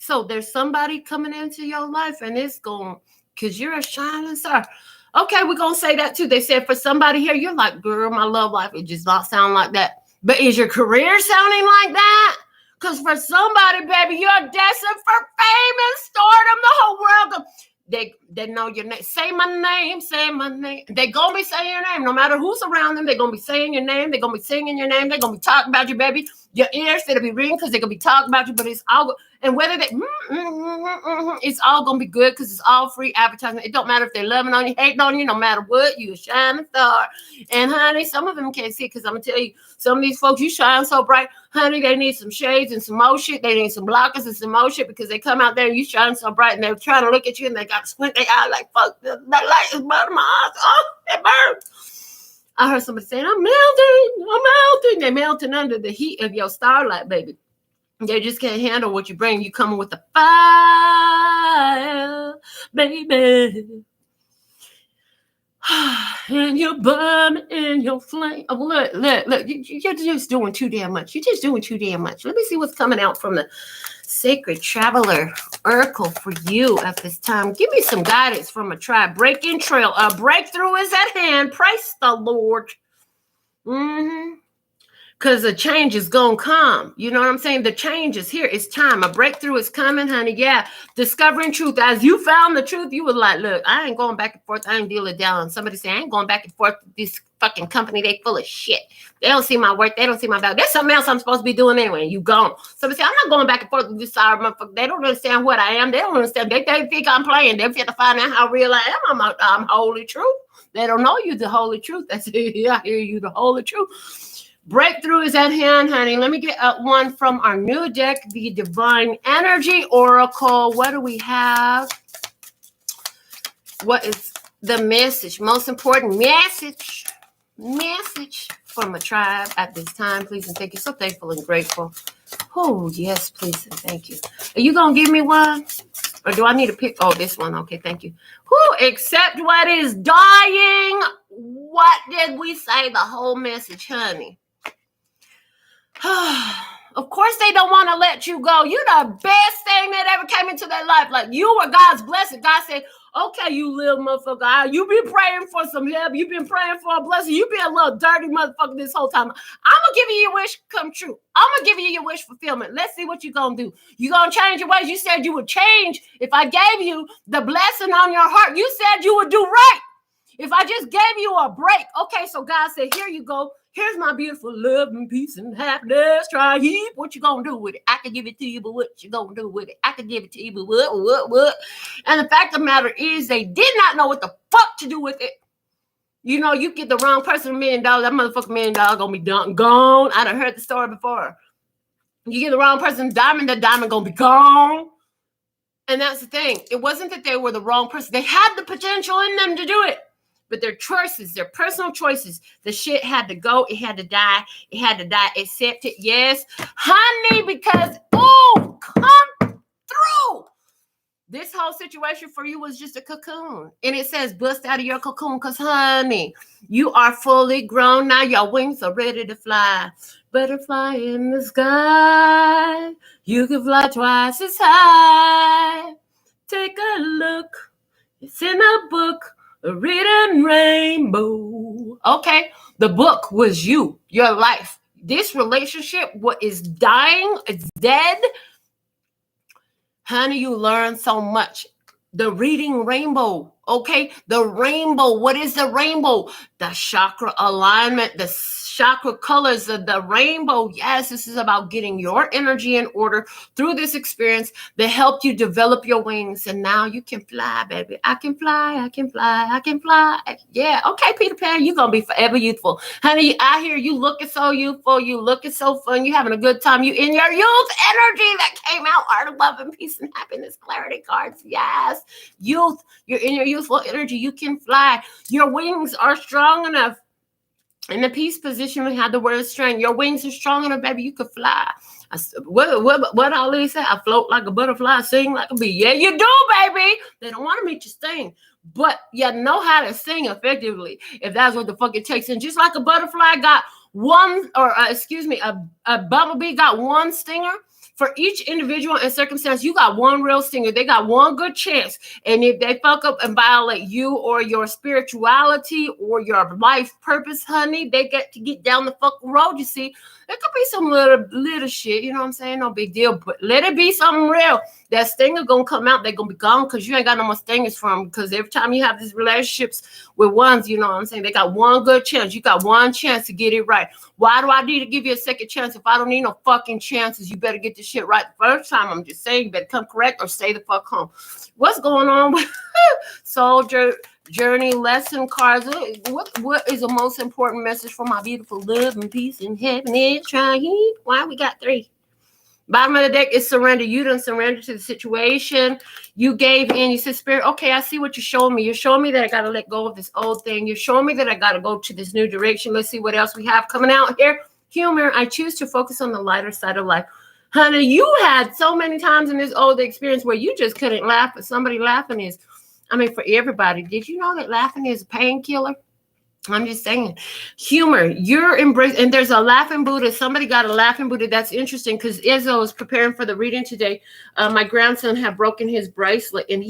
So there's somebody coming into your life and it's going, because you're a shining star. Okay, we're going to say that too. They said for somebody here, you're like, girl, my love life, it just not sound like that. But is your career sounding like that? Because for somebody, baby, you're destined for fame and stardom. The whole world. They know your name. Say my name. They're going to be saying your name. No matter who's around them, they're going to be saying your name. They're going to be singing your name. They're going to be talking about you, baby. Your ears, it'll be ringing because they're going to be talking about you, but it's all, and whether they, it's all going to be good because it's all free advertisement. It don't matter if they're loving on you, hating on you, no matter what, you a shining star. And honey, some of them can't see it because I'm going to tell you, some of these folks, you shine so bright, honey, they need some shades and some more shit. They need some blockers and some more shit because they come out there and you shine so bright and they're trying to look at you and they got to squint their eye like, fuck, that light is burning my eyes. Oh, it burns. I heard somebody saying, I'm melting. They're melting under the heat of your starlight, baby. They just can't handle what you bring. You coming with the fire, baby. And you're burning in your flame. Oh, look. You're just doing too damn much. You're just doing too damn much. Let me see what's coming out from the Sacred Traveler Oracle for you at this time. Give me some guidance from a tribe. Breaking trail. A breakthrough is at hand. Praise the Lord. Because the change is going to come. You know what I'm saying? The change is here. It's time. A breakthrough is coming, honey. Yeah. Discovering truth. As you found the truth, you were like, look, I ain't going back and forth. I ain't dealing down. Somebody say, I ain't going back and forth with this fucking company. They full of shit. They don't see my work. They don't see my value. There's something else I'm supposed to be doing anyway. You gone. Somebody say, I'm not going back and forth with this sorry motherfucker. They don't understand what I am. They don't understand. They think I'm playing. They have to find out how real I am. I'm holy truth. They don't know you the holy truth. That's it. I hear you the holy truth. Breakthrough is at hand, honey. Let me get one from our new deck, the Divine Energy Oracle. What do we have? What is the message? Most important message from a tribe at this time, please and thank you. So thankful and grateful. Oh, yes, please and thank you. Are you going to give me one? Or do I need to pick? Oh, this one. Okay, thank you. Accept what is dying. What did we say? The whole message, honey. Of course they don't want to let you go. You're the best thing that ever came into their life. Like, you were God's blessing. God said, Okay, you little motherfucker. You been praying for some help. You been praying for a blessing. You been a little dirty motherfucker this whole time. I'm going to give you your wish come true. I'm going to give you your wish fulfillment. Let's see what you going to do. You going to change your ways. You said you would change if I gave you the blessing on your heart. You said you would do right if I just gave you a break. Okay, so God said, here you go. Here's my beautiful love and peace and happiness. Try heap. What you gonna do with it? I can give it to you, but what you gonna do with it? I can give it to you, but what? And the fact of the matter is, they did not know what the fuck to do with it. You know, you get the wrong person $1 million, that motherfucking $1 million gonna be done, gone. I done heard the story before. You get the wrong person diamond, that diamond gonna be gone. And that's the thing. It wasn't that they were the wrong person. They had the potential in them to do it. But their choices, their personal choices, the shit had to go. It had to die. It had to die. Accept it. Yes, honey, because, oh, come through. This whole situation for you was just a cocoon. And it says bust out of your cocoon because, honey, you are fully grown. Now your wings are ready to fly. Butterfly in the sky. You can fly twice as high. Take a look. It's in a book. A written rainbow. Okay, the book was you, your life. This relationship, what is dying, it's dead. Honey, you learn so much. The reading rainbow, okay? The rainbow, what is the rainbow? The chakra alignment, the chakra colors of the rainbow. Yes, this is about getting your energy in order through this experience that helped you develop your wings. And now you can fly, baby. I can fly, I can fly, I can fly. Yeah, okay, Peter Pan, you're going to be forever youthful. Honey, I hear you looking so youthful. You looking so fun. You having a good time. You in your youth energy that came out. Art of love and peace and happiness. Clarity cards. Yes, youth. You're in your youthful energy. You can fly. Your wings are strong enough. In the peace position, we have the word strength. Your wings are strong enough, baby. You could fly. What Ali said? I float like a butterfly, sing like a bee. Yeah, you do, baby. They don't want to meet you sing, but you know how to sing effectively if that's what the fuck it takes. And just like a butterfly got one, or a bumblebee got one stinger. For each individual and circumstance, you got one real stinger. They got one good chance. And if they fuck up and violate you or your spirituality or your life purpose, honey, they get to get down the fucking road, you see. There could be some little shit, you know what I'm saying? No big deal. But let it be something real. That stinger gonna come out. They're gonna be gone because you ain't got no more stingers for them. Because every time you have these relationships with ones, you know what I'm saying? They got one good chance. You got one chance to get it right. Why do I need to give you a second chance if I don't need no fucking chances? You better get this shit right the first time. I'm just saying, you better come correct or stay the fuck home. What's going on with soldier journey lesson cards? What is the most important message for my beautiful love and peace and happiness? Trying. Why we got 3? Bottom of the deck is surrender. You done surrender to the situation. You gave in. You said, Spirit, okay, I see what you're showing me. You're showing me that I got to let go of this old thing. You're showing me that I got to go to this new direction. Let's see what else we have coming out here. Humor. I choose to focus on the lighter side of life. Honey, you had so many times in this old experience where you just couldn't laugh, but somebody laughing is, for everybody. Did you know that laughing is a painkiller? I'm just saying, humor, you're embracing, and there's a laughing Buddha. Somebody got a laughing Buddha. That's interesting because as I was preparing for the reading today, my grandson had broken his bracelet, and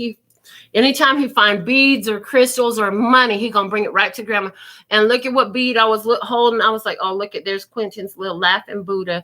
anytime he find beads or crystals or money, he gonna bring it right to grandma. And look at what bead I was holding. I was like, oh, look at, there's Quentin's little laughing Buddha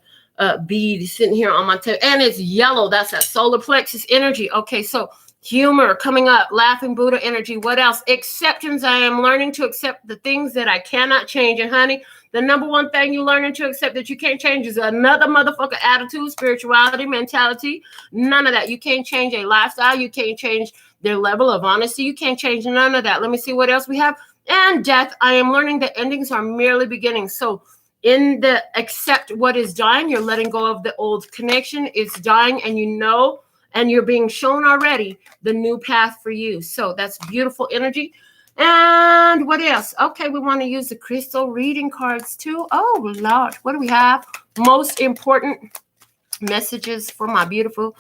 bead sitting here on my table, and it's yellow. That's that solar plexus energy. Okay, so humor coming up, laughing Buddha energy. What else? Acceptance. I am learning to accept the things that I cannot change. And honey, the number one thing you learning to accept that you can't change is another motherfucker attitude, spirituality, mentality. None of that. You can't change a lifestyle. You can't change their level of honesty. You can't change none of that. Let me see what else we have. And death. I am learning that endings are merely beginnings. So in the accept what is dying, you're letting go of the old connection. It's dying, and you know, and you're being shown already the new path for you. So that's beautiful energy. And what else? Okay, we want to use the crystal reading cards too. Oh, Lord. What do we have? Most important messages for my beautiful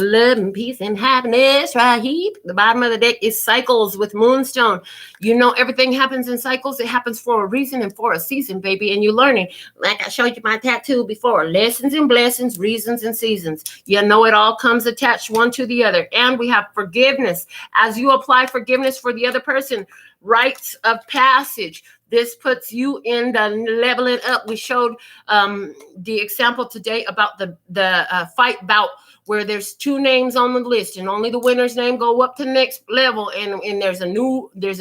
Love and peace and happiness right here. The bottom of the deck is cycles with moonstone. You know, everything happens in cycles. It happens for a reason and for a season, baby. And you're learning. Like I showed you my tattoo before. Lessons and blessings, reasons and seasons. You know, it all comes attached one to the other. And we have forgiveness. As you apply forgiveness for the other person, rites of passage. This puts you in the leveling up. We showed the example today about the fight bout where there's 2 names on the list and only the winner's name go up to the next level. And there's a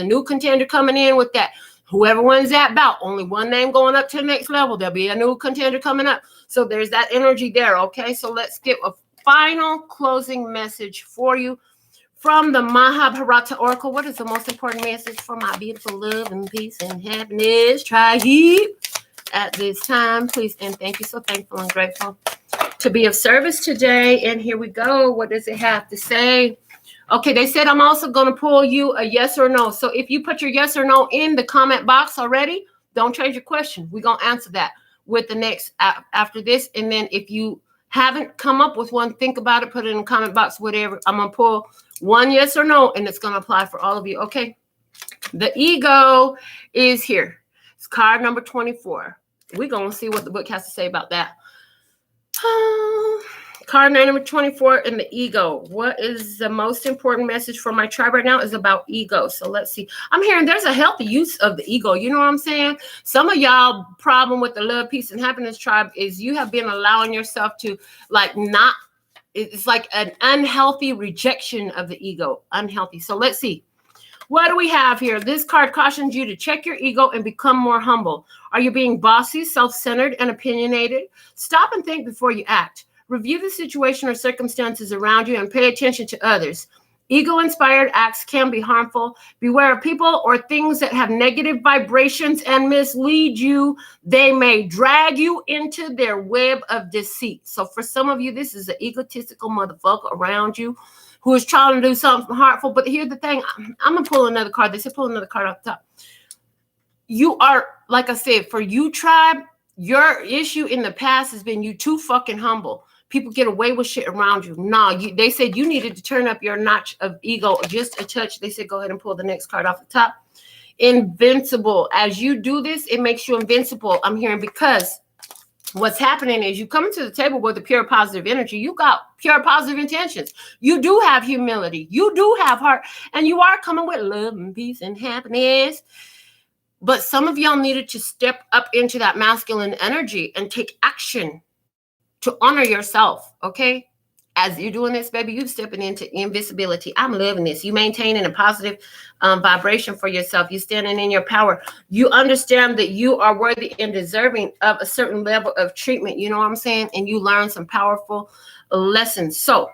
new contender coming in with that. Whoever wins that bout, only 1 name going up to the next level. There'll be a new contender coming up. So there's that energy there. Okay. So let's get a final closing message for you from the Mahabharata Oracle. What is the most important message for my beautiful love and peace and happiness? Try here at this time, please. And thank you. So thankful and grateful to be of service today. And here we go. What does it have to say? Okay, they said I'm also going to pull you a yes or no. So if you put your yes or no in the comment box already, don't change your question. We're going to answer that with the next after this. And then if you haven't come up with one, think about it, put it in the comment box, whatever. I'm going to pull 1 yes or no, and it's going to apply for all of you. Okay. The ego is here. It's card number 24. We're going to see what the book has to say about that. Card number 24 in the ego. What is the most important message for my tribe right now is about ego. So let's see. I'm hearing there's a healthy use of the ego. You know what I'm saying? Some of y'all problem with the love, peace, and happiness tribe is you have been allowing yourself to it's like an unhealthy rejection of the ego. Unhealthy. So let's see. What do we have here? This card cautions you to check your ego and become more humble. Are you being bossy, self-centered, and opinionated? Stop and think before you act. Review the situation or circumstances around you and pay attention to others. Ego-inspired acts can be harmful. Beware of people or things that have negative vibrations and mislead you. They may drag you into their web of deceit. So for some of you, this is an egotistical motherfucker around you who is trying to do something harmful. But here's the thing. I'm going to pull another card. They said pull another card off the top. You are, like I said, for you, tribe, your issue in the past has been you too fucking humble. People get away with shit around you. No, they said you needed to turn up your notch of ego just a touch. They said go ahead and pull the next card off the top. Invincible. As you do this, it makes you invincible. I'm hearing because what's happening is you come into the table with a pure positive energy. You got pure positive intentions. You do have humility. You do have heart. And you are coming with love and peace and happiness. But some of y'all needed to step up into that masculine energy and take action to honor yourself, okay? As you're doing this, baby, you're stepping into invisibility. I'm loving this. You maintaining a positive vibration for yourself. You're standing in your power. You understand that you are worthy and deserving of a certain level of treatment. You know what I'm saying? And you learn some powerful lessons. So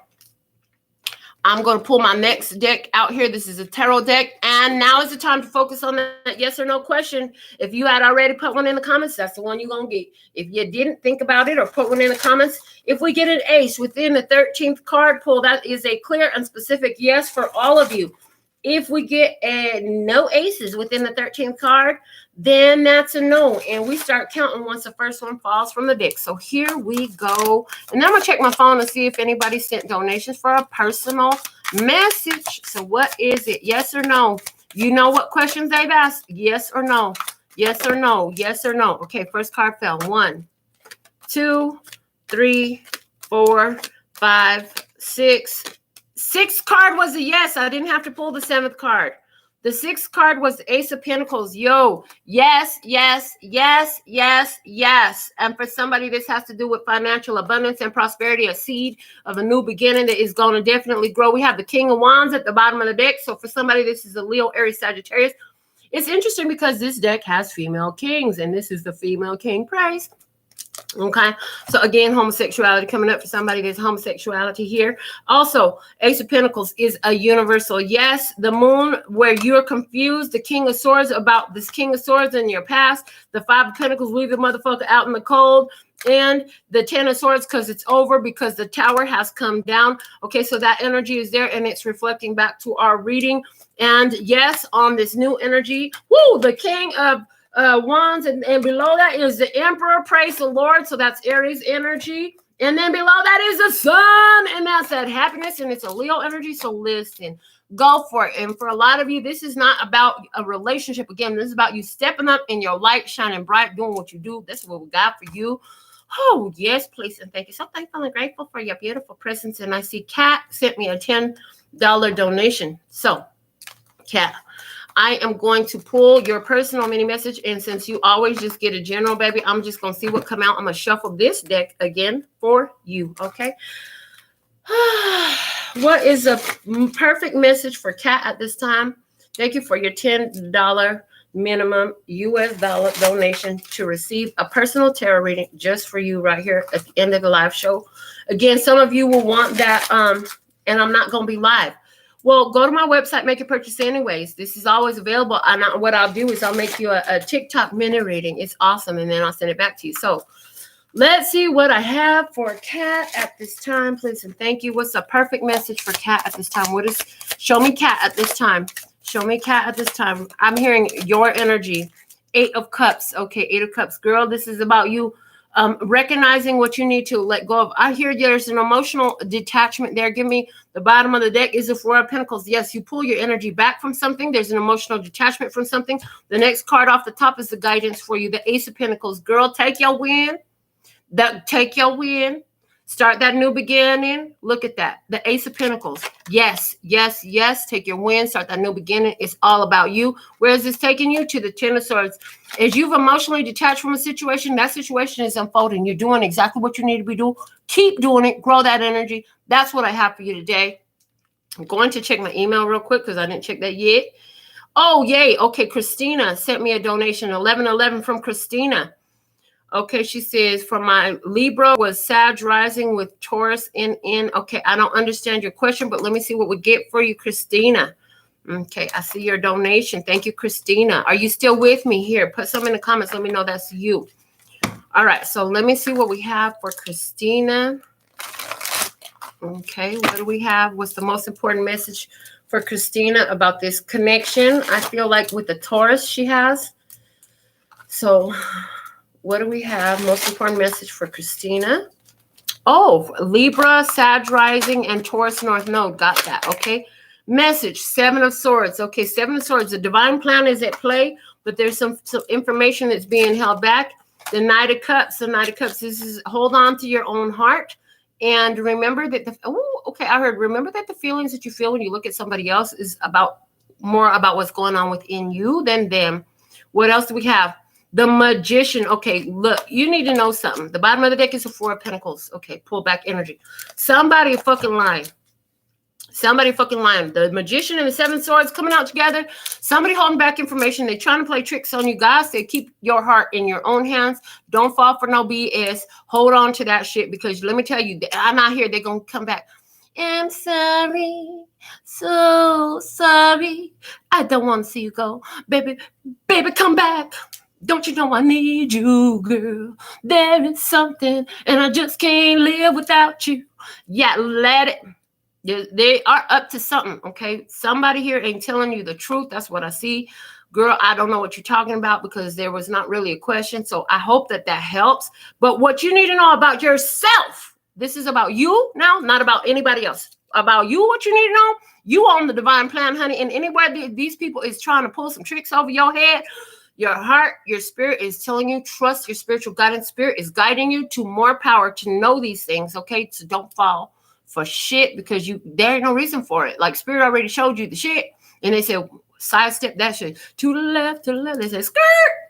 I'm going to pull my next deck out here. This is a tarot deck. And now is the time to focus on that yes or no question. If you had already put one in the comments, that's the one you're going to get. If you didn't think about it or put one in the comments, if we get an ace within the 13th card pull, that is a clear and specific yes for all of you. If we get no aces within the 13th card, then that's a no. And we start counting once the first one falls from the deck. So here we go. And I'm going to check my phone to see if anybody sent donations for a personal message. So what is it? Yes or no? You know what questions they've asked? Yes or no? Yes or no? Yes or no? Okay, first card fell. 1, 2, 3, 4, 5, 6. 6th card was a yes. I didn't have to pull the 7th card. The 6th card was the Ace of Pentacles. Yo, yes, yes, yes, yes, yes. And for somebody, this has to do with financial abundance and prosperity, a seed of a new beginning that is going to definitely grow. We have the King of Wands at the bottom of the deck. So for somebody, this is a Leo, Aries, Sagittarius. It's interesting because this deck has female kings, and this is the female king price. Okay, so again, homosexuality coming up for somebody. There's homosexuality here. Also, Ace of Pentacles is a universal yes. The Moon, where you're confused. The King of Swords about this King of Swords in your past. The 5 of Pentacles, leave the motherfucker out in the cold. And the 10 of Swords, because it's over, because the Tower has come down. Okay, so that energy is there, and it's reflecting back to our reading. And yes, on this new energy, woo, the King of Wands, and below that is the Emperor. Praise the Lord. So that's Aries energy. And then below that is the sun, and that's that happiness, and it's a Leo energy. So listen, go for it. And for a lot of you, this is not about a relationship. Again, this is about you stepping up in your light, shining bright, doing what you do. That's what we got for you. Oh, yes, please, and thank you. So thankful and grateful for your beautiful presence. And I see Kat sent me a $10 donation. So, Kat, I am going to pull your personal mini message. And since you always just get a general, baby, I'm just going to see what come out. I'm going to shuffle this deck again for you, okay? What is a perfect message for Kat at this time? Thank you for your $10 minimum US dollar donation to receive a personal tarot reading just for you right here at the end of the live show. Again, some of you will want that, and I'm not going to be live. Well, go to my website, make your purchase anyways. This is always available. And what I'll do is I'll make you a TikTok mini reading. It's awesome. And then I'll send it back to you. So let's see what I have for Kat at this time, please. And thank you. What's a perfect message for Kat at this time? What is, show me Kat at this time. Show me Kat at this time. I'm hearing your energy. 8 of Cups. Okay, 8 of Cups. Girl, this is about you recognizing what you need to let go of. I hear there's an emotional detachment there. Give me the bottom of the deck is the 4 of Pentacles. Yes, you pull your energy back from something. There's an emotional detachment from something. The next card off the top is the guidance for you. The Ace of Pentacles. Girl, take your win. Take your win. Start that new beginning. Look at that. The Ace of Pentacles. Yes, yes, yes. Take your win. Start that new beginning. It's all about you. Where is this taking you? To the Ten of Swords. As you've emotionally detached from a situation, that situation is unfolding. You're doing exactly what you need to be doing. Keep doing it. Grow that energy. That's what I have for you today. I'm going to check my email real quick because I didn't check that yet. Oh, yay. Okay, Christina sent me a donation. 1111 from Christina. Okay, she says, for my Libra was Sag rising with Taurus in. Okay, I don't understand your question, but let me see what we get for you, Christina. Okay, I see your donation. Thank you, Christina. Are you still with me here? Put some in the comments. Let me know that's you. All right, so let me see what we have for Christina. Okay, what do we have? What's the most important message for Christina about this connection? I feel like with the Taurus she has. So what do we have? Most important message for Christina. Oh, Libra, Sag rising, and Taurus North Node. Got that. Okay. Message, 7 of Swords. Okay, 7 of Swords. The divine plan is at play, but there's some information that's being held back. The Knight of Cups. The Knight of Cups. This is hold on to your own heart. And remember that remember that the feelings that you feel when you look at somebody else is more about what's going on within you than them. What else do we have? The Magician. Okay, look, you need to know something. The bottom of the deck is the 4 of Pentacles. Okay, pull back energy. Somebody fucking lying. Somebody fucking lying. The Magician and the 7 Swords coming out together. Somebody holding back information. They're trying to play tricks on you guys. They keep your heart in your own hands. Don't fall for no BS. Hold on to that shit because let me tell you, I'm not here. They're going to come back. I'm sorry. So sorry. I don't want to see you go. Baby, come back. Don't you know I need you, girl? There is something, and I just can't live without you. Yeah, let it. They are up to something, okay? Somebody here ain't telling you the truth. That's what I see. Girl, I don't know what you're talking about because there was not really a question, so I hope that helps. But what you need to know about yourself, this is about you now, not about anybody else. About you, what you need to know, you own the divine plan, honey, and anywhere these people is trying to pull some tricks over your head, your heart, your spirit is telling you, trust your spiritual guidance. Spirit is guiding you to more power to know these things, okay? So don't fall for shit because there ain't no reason for it. Like Spirit already showed you the shit. And they said, sidestep that shit. To the left. They said, skirt.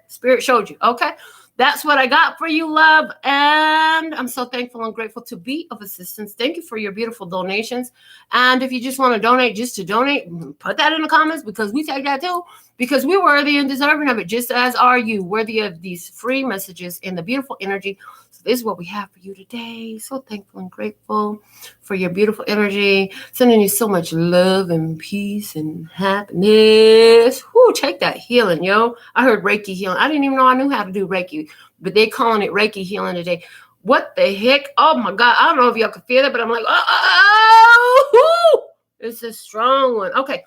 Spirit showed you, okay? That's what I got for you, love. And I'm so thankful and grateful to be of assistance. Thank you for your beautiful donations. And if you just want to donate just to donate, put that in the comments because we take that too. Because we're worthy and deserving of it, just as are you, worthy of these free messages and the beautiful energy. So this is what we have for you today. So thankful and grateful for your beautiful energy. Sending you so much love and peace and happiness. Whoo, take that healing, yo. I heard Reiki healing. I didn't even know I knew how to do Reiki, but they're calling it Reiki healing today. What the heck? Oh, my God. I don't know if y'all can feel that, but I'm like, oh, it's a strong one. Okay.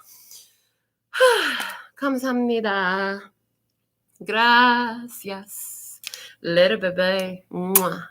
Kamsahamnida. Gracias. Little baby. Mwah.